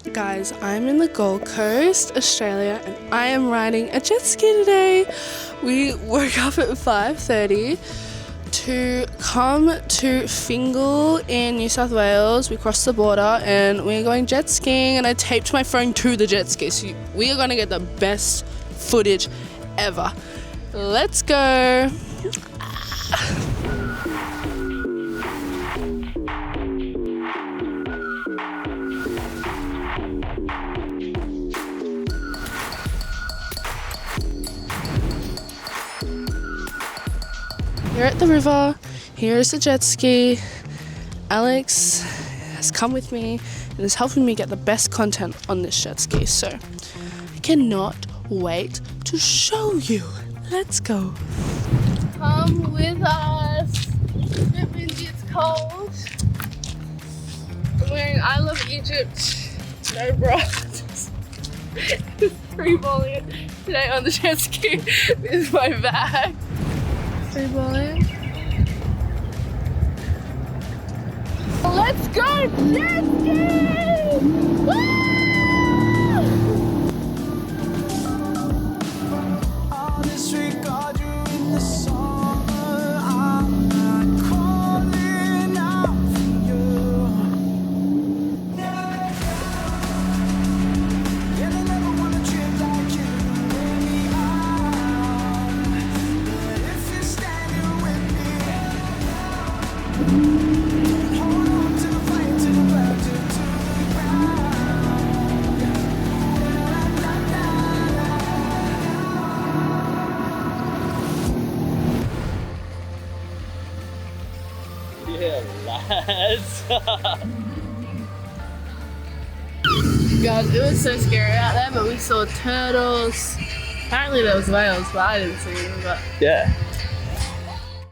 Guys, I'm in the Gold Coast, Australia, and I am riding a jet ski today. We woke up at 5:30 to come to Fingal in New South Wales. We crossed the border and we're going jet skiing, and I taped my phone to the jet ski, so we are going to get the best footage ever. Let's go. We're at the river. Here is the jet ski. Alex has come with me and is helping me get the best content on this jet ski. So I cannot wait to show you. Let's go. Come with us. It's a bit windy, it's cold. I'm wearing I Love Egypt. No bra. Just free balling it today on the jet ski with my bag. Free balling. Let's go jet ski! Woo! I'll disregard you in the summer. I'm not calling out for you. Yeah, I never wanna trip like you. Let me out. But if you're standing with me, hold on to the flame, to the ground, to the ground. Yeah, lads. Guys, it was so scary out there, but we saw turtles. Apparently there was whales, but I didn't see them. But Yeah.